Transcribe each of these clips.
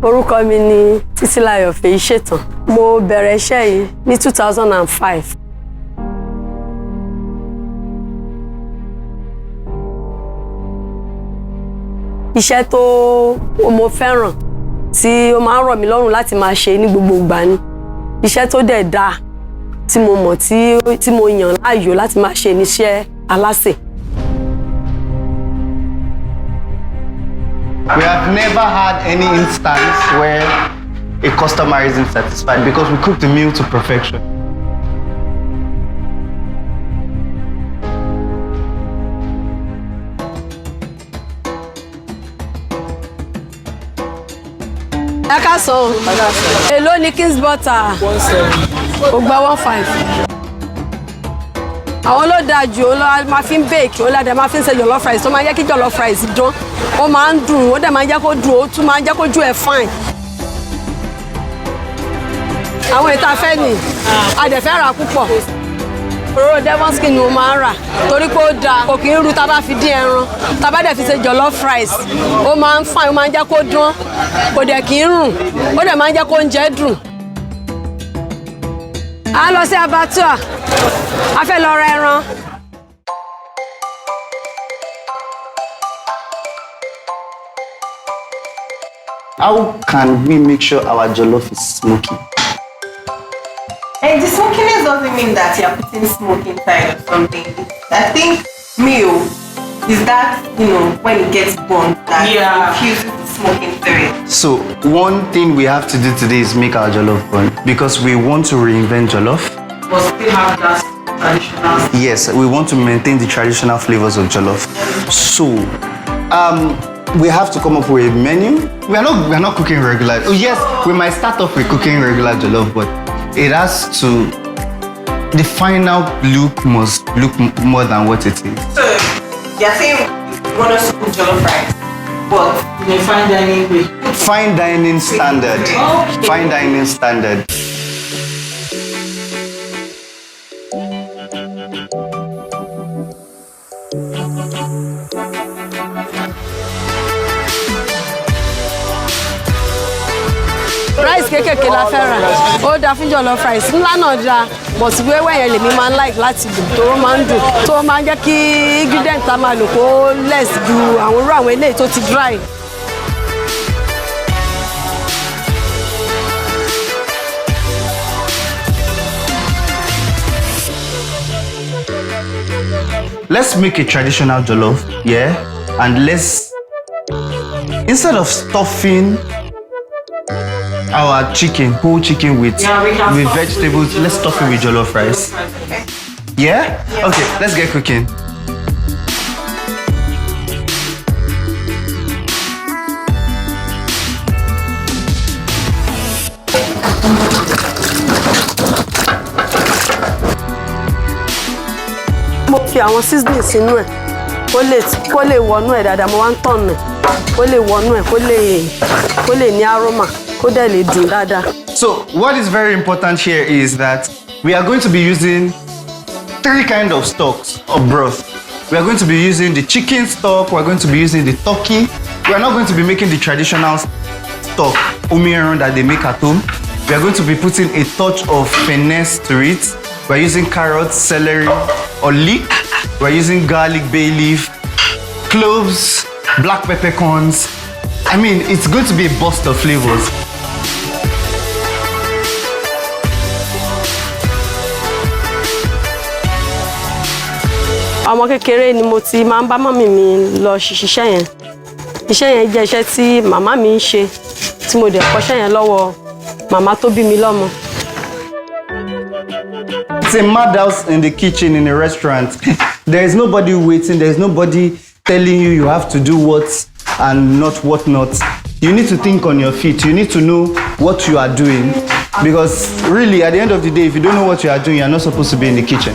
Orúkọ mi ni Títílayọ̀ Fèyíṣètàn. Mo bẹ̀rẹ̀ iṣẹ́ yìí ní 2005. Iṣẹ́ tó mo fẹ́ràn tí ó máa ń rọ̀ mí lọ́rùn láti máa ṣe ní gbogbo ìgbà ni. Iṣẹ́ tó dẹ̀ dáa tí mo mọ̀ tí mo yàn láàyò láti máa ṣe níṣẹ́ alásè. We have never had any instance where a customer isn't satisfied because we cook the meal to perfection. Ẹ káàsán. Èló ni King's butter? 170. Ó gba 15. Àwọn ló dáa jù ó máa fi ń bake ó ládàá máa fi ń ṣe jollof rice tó máa ń jẹ́ kí jollof rice dán. Ó máa ń dùn ó dẹ̀ máa ń jẹ́ kó dùn ó tún máa ń jẹ́ kó jù ẹ̀ fine. Àwọn ètò afẹ́ ni a dẹ̀ fẹ́ rà púpọ̀. Òróró Devon skin ni mo máa ń rà torí pé ó dáa kò kí ń ru tá bá fi dín ẹran tá bá dẹ̀ fi ṣe jollof rice ó máa ń fine ó máa ń jẹ́ kó dán kò dẹ̀ kí ń rùn ó dẹ̀ máa ń jẹ́ kó oúnjẹ dùn. A lọ sí abattoir a fẹ́ lọ ra ẹran. How can we make sure our jollof is smoky? And the smokiness doesn't mean that you're putting smoke inside or something. I think meal is that, when it gets burnt, that infuses the smoke into it. So, one thing we have to do today is make our jollof burn because we want to reinvent jollof. But still have that traditional. Yes, we want to maintain the traditional flavors of jollof. So, we have to come up with a menu. We are not cooking regular. Oh yes, we might start off with cooking regular jollof, but it has to. The final look must look more than what it is. So you're saying you want us to cook jollof rice, but in a fine dining way. Fine dining standard. Okay. Fine dining standard. Rice kékèké la fẹ́ rà ó dáa fún jollof rice ńlá náà dáa but wẹ́wẹ́ yẹn lèmi máa ń like láti dùn tó máa ń dùn tó máa ń jẹ́ kí ingredient tá máa lò kó less ju àwọn irú àwọn eléyìí tó ti dry. Let's make a traditional jollof, yeah? And let's, instead of stuffing our chicken, whole chicken with vegetables, let's stuff it with jollof rice. Yeah? Okay, let's get cooking. Mo fi àwọn seasoning sínú ẹ̀ kó lè wọnú ẹ̀ dáadáa mo wá ń tọ̀nù kó lè wọnú ẹ̀ kó lè ní aroma kó dẹ̀ lè dùn dáadáa. So what is very important here is that we are going to be using 3 kinds of stocks of broth. We are going to be using the chicken stock, we are going to be using the turkey. We are not going to be making the traditional stock, omiran, that they make at home. We are going to be putting a touch of finesse to it. We are using carrots, celery, or leek. We are using garlic, bay leaf, cloves, black peppercorns. I mean, it's going to be a burst of flavors. Ọmọ kékeré ni mo ti máa ń bá mọ́mì mi lọ ṣiṣẹ́ yẹn. Iṣẹ́ yẹn jẹ́ iṣẹ́ tí màmá mi ń ṣe tí mo dẹ̀ kọ́ṣẹ́ yẹn lọ́wọ́ màmá tó bí mi lọ́mọ. It's a madhouse in the kitchen in a restaurant. There is nobody waiting, there is nobody telling you have to do what and not what not. You need to think on your feet. You need to know what you are doing. Because really, at the end of the day, if you don't know what you are doing, you are not supposed to be in the kitchen.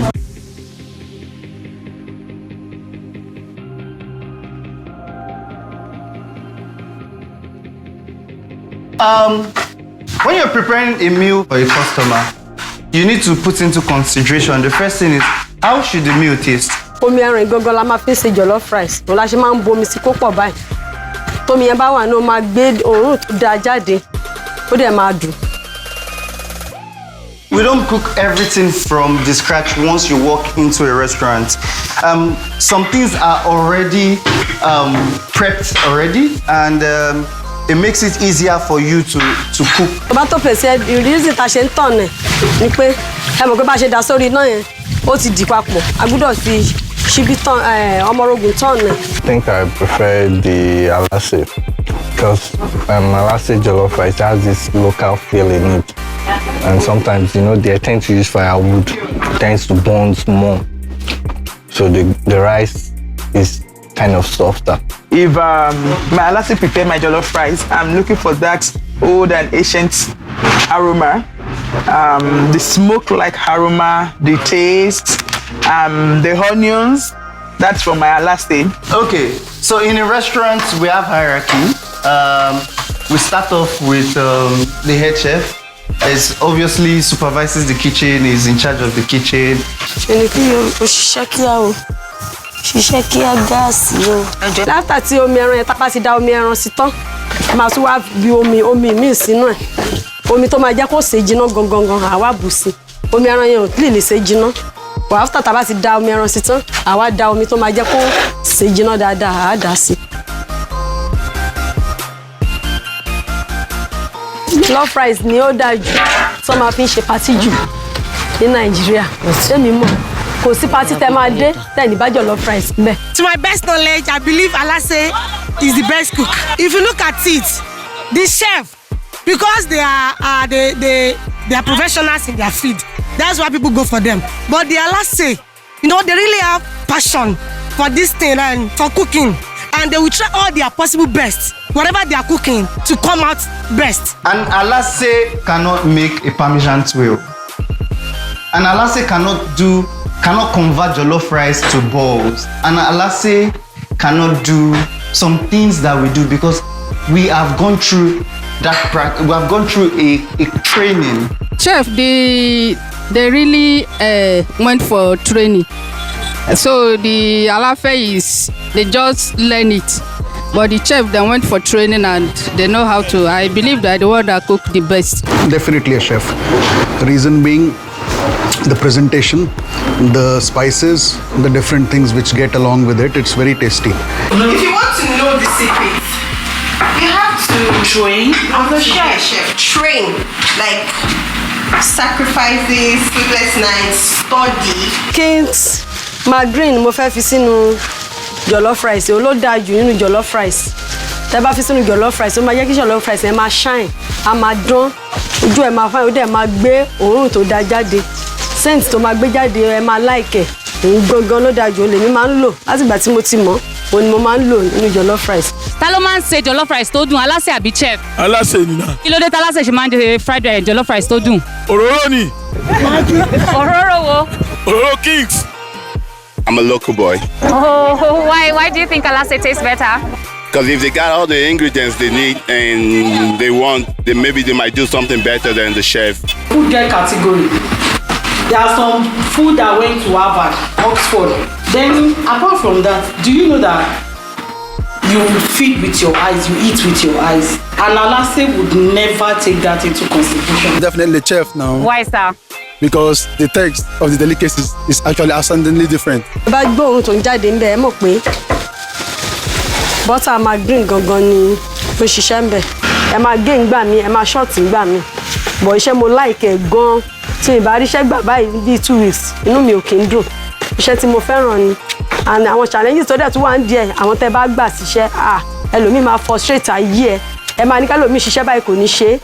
When you're preparing a meal for a customer, you need to put into consideration, the first thing is, how should the meal taste? Omi ẹran ìgangan la máa fi ṣe jollof rice. Mo la ṣe máa ń bomi sí kó pọ̀ báyìí. Tómi yẹn bá wà náà máa gbé òórùn tó dáa jáde. Ó dẹ̀ máa dùn. We don't cook everything from the scratch once you walk into a restaurant. Some things are already prepped already, and it makes it easier for you to cook. Tomato paste, the reason ta ṣe ń tọ̀n ẹ̀ ni pé ẹ mọ̀ pé bá ṣe dà sórí iná yẹn ó ti dì papọ̀. A gbọ́dọ̀ fi ṣíbí tán ọmọrogùn tọ̀n ẹ̀. I think I prefer the Alase because Alase jollof rice has this local feel in it. And sometimes, you know, they tend to use firewood, tends to burn more. So the rice is kind of softer. If my Alase prepare my jollof rice, I'm looking for that old and ancient aroma, the smoke-like aroma, the taste, the onions. That's from my Alase. Okay, so in a restaurant we have hierarchy. We start off with the head chef. Is obviously supervises the kitchen, is in charge of the kitchen. After tí omi ẹran yẹn tá bá ti dá omi ẹran sí tán, máa tún wá bí omi míì sínú ẹ̀. Omi tó máa jẹ́ kó sè jiná gangan àwa bù sí. Omi ẹran yẹn ò lè sè jiná. But after tá bá ti dá omi ẹran sí tán, àwa dá omi tó máa jẹ́ kó sè jiná dáadáa, àá dà sí. Jollof rice ni ó dáa jù tó máa fi ń ṣe party jù ní Nàìjíríà. Ṣé mi mọ̀? Kò sí party tẹ́ máa dé tẹ́ ní bá jollof rice bẹ́ẹ̀. To my best knowledge, I believe Alase is the best cook. If you look at it, the chef, because they are professionals in their field, that's why people go for them. But the Alase, you know, they really have passion for this thing and for cooking, and they will try all their possible best, whatever they are cooking, to come out best. And Alase cannot make a Parmesan wheel. And Alase cannot convert jollof rice to balls. And Alase cannot do some things that we do because we have gone through that we have gone through a training. Chef, they really went for training. So the Alase is, they just learn it. But the chef, they went for training and they know how to. I believe that the one that cook the best. Definitely a chef. Reason being, the presentation, the spices, the different things which get along with it. It's very tasty. If you want to know the secret, you have to train as a chef. Train, like sacrifices, sleepless nights, study. King's green mo fẹ́ fi sínú jollof rice. Ó ló dáa jù nínú jollof rice. Tẹ́ bá fi sínú jollof rice, ó máa jẹ́ kí jollof rice ẹ máa shine, á máa dán, ojú ẹ máa fine, ó dẹ̀ máa gbé òórùn tó dáa jáde. Scent tó máa gbé jáde ẹ máa like ẹ̀. Òun gangan ló dáa jù, lèmi máa ń lò láti ìgbà tí mo ti mọ̀. Òun ni mo máa ń lò nínú jollof rice. Ta ló máa ń ṣe jollof rice tó dùn, Alase àbí chef? Alase ni na. Kí ló dé tí Alase ṣe máa ń ṣe fried jollof rice tó dùn? Òróró ni. Òróró wo? Òróró Kings. I'm a local boy. Oh, why do you think Alase tastes better? Because if they got all the ingredients they need and they want, then maybe they might do something better than the chef. Food get category. There are some food that went to Harvard, Oxford. Then apart from that, do you know that you feed with your eyes, you eat with your eyes? And Alase would never take that into consideration. Definitely chef now. Why, sir? Because the text of the delicacies is actually astoundingly different. Bá gbọ́ ohun tó ń jáde ń bẹ̀ ẹ mọ̀ pé butter green gangan ni ó ṣiṣẹ́ ń bẹ̀. Ẹ máa gé ńgbà mí, ẹ máa short ńgbà mí. But iṣẹ́ mo like ẹ̀ gan. Tí mi bá ríṣẹ́ gbà báyìí bíi 2 weeks, inú mi ò kí ń dùn. Iṣẹ́ tí mo fẹ́ràn ni. And àwọn challenges tó dẹ̀ tún wà ń díẹ̀, àwọn tẹ́ bá gbà síṣẹ́, ẹlòmíì máa frustrate ayé ẹ. Ẹ máa ní kẹ́lòmíì ṣiṣẹ́ báyìí kò ní ṣe.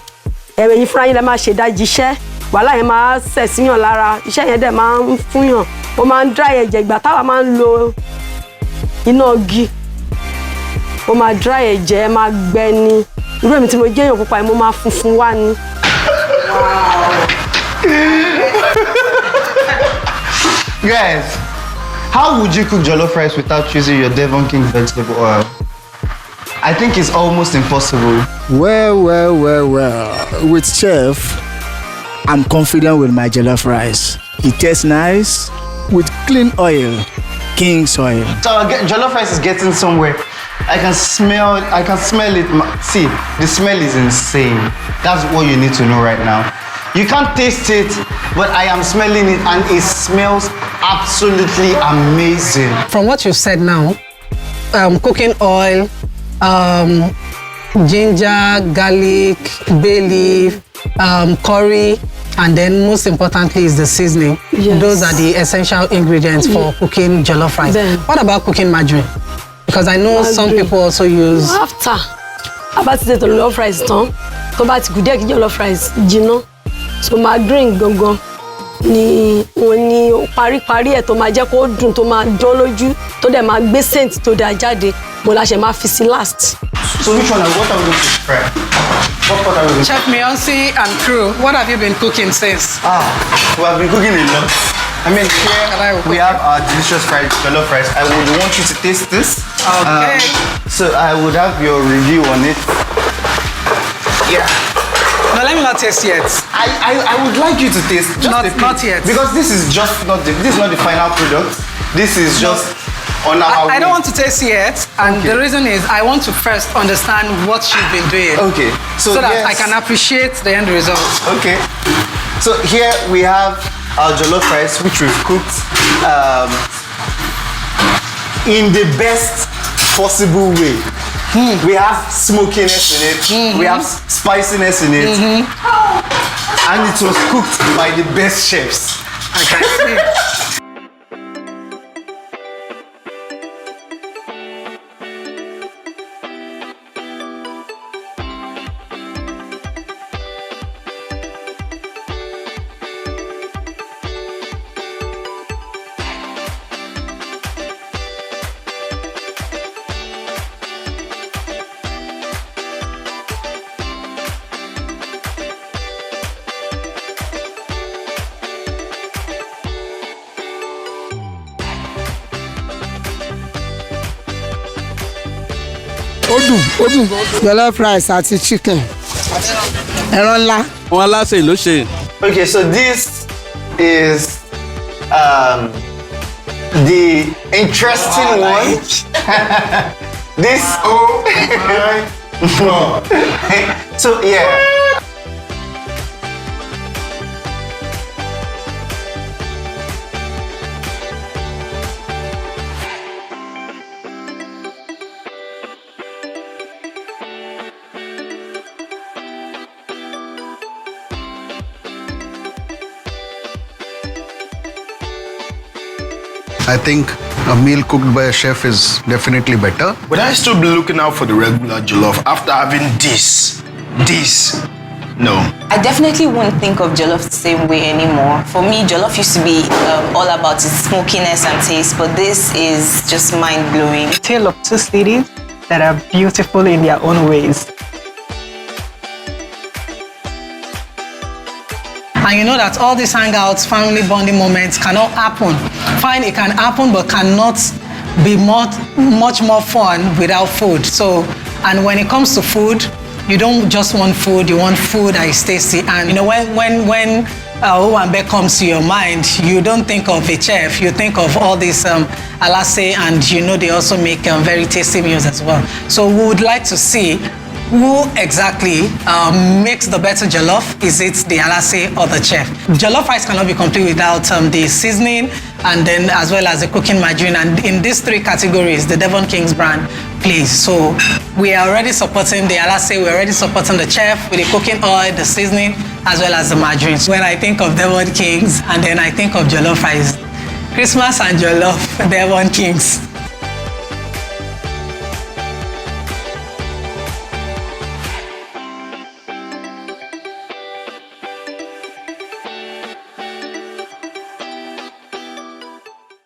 Ẹ̀yin fúnra yín lẹ máa ṣe dájí iṣẹ́. Wàhálà yẹn máa sẹ̀ síyàn lára. Iṣẹ́ yẹn dẹ̀ máa ń fúnyàn. Ó máa ń dry ẹ̀jẹ̀ ìgbà táwa máa ń lo iná igi. Ó máa dry ẹ̀jẹ̀, ẹ máa gbẹ ni. Irú èmi tí mo jẹ́ èèyàn pupa yẹn mo máa funfun wá ni. Guys, how would you cook jollof rice without using your Devon King vegetable oil? I think it's almost impossible. Well. With chef, I'm confident with my jollof rice. It tastes nice with clean oil, King's oil. So jollof rice is getting somewhere. I can smell it. See, the smell is insane. That's what you need to know right now. You can't taste it, but I am smelling it and it smells absolutely amazing. From what you said now, cooking oil, ginger, garlic, bay leaf, curry, and then most importantly is the seasoning. Yes. Those are the essential ingredients for cooking jollof rice. What about cooking margarine? Because I know some people also use... After, about the jollof rice done, so about to get jollof rice, you know. So margarine gongon ni pari ẹ̀ tó máa jẹ́ kó dùn tó máa dán lójú tó dẹ̀ máa gbé scent tó dá jáde mo la ṣe máa fi sí last. So which one? What are we going to prepare? What are we going to Chef Mionsi and crew, what have you been cooking since? We have been cooking a lot. I mean, here we have our delicious fried jollof rice. I would want you to taste this. Okay. So I would have your review on it. Yeah. No, let me not taste yet. I would like you to taste. Just not yet. Because this is not the final product. This is just on our way. I don't want to taste yet, and the reason is I want to first understand what you've been doing. Okay. So that I can appreciate the end result. Okay. So here we have our jollof rice, which we've cooked in the best possible way. We have smokiness in it, we have spiciness in it, and it was cooked by the best chefs. I can see. Odun. Jollof rice àti chicken. Ẹran ńlá. Àwọn Alase ló ṣe. Okay, so this is the interesting one. This. Oh my God. So yeah. I think a meal cooked by a chef is definitely better. Would I still be looking out for the regular jollof after having this? No. I definitely wouldn't think of jollof the same way anymore. For me, jollof used to be all about its smokiness and taste, but this is just mind-blowing. Tale of two cities that are beautiful in their own ways. And you know that all these hangouts, family bonding moments cannot happen. Fine, it can happen, but cannot be much more fun without food. So, and when it comes to food, you don't just want food, you want food that is tasty. And you know, when Owambe comes to your mind, you don't think of a chef, you think of all these Alase, and you know they also make very tasty meals as well. So we would like to see who exactly makes the better jollof. Is it the Alase or the chef? Jollof rice cannot be complete without the seasoning and then as well as the cooking margarine. And in these three categories, the Devon King's brand plays. So we are already supporting the Alase, we're already supporting the chef with the cooking oil, the seasoning, as well as the margarine. When I think of Devon King's and then I think of jollof rice, Christmas and jollof, Devon King's.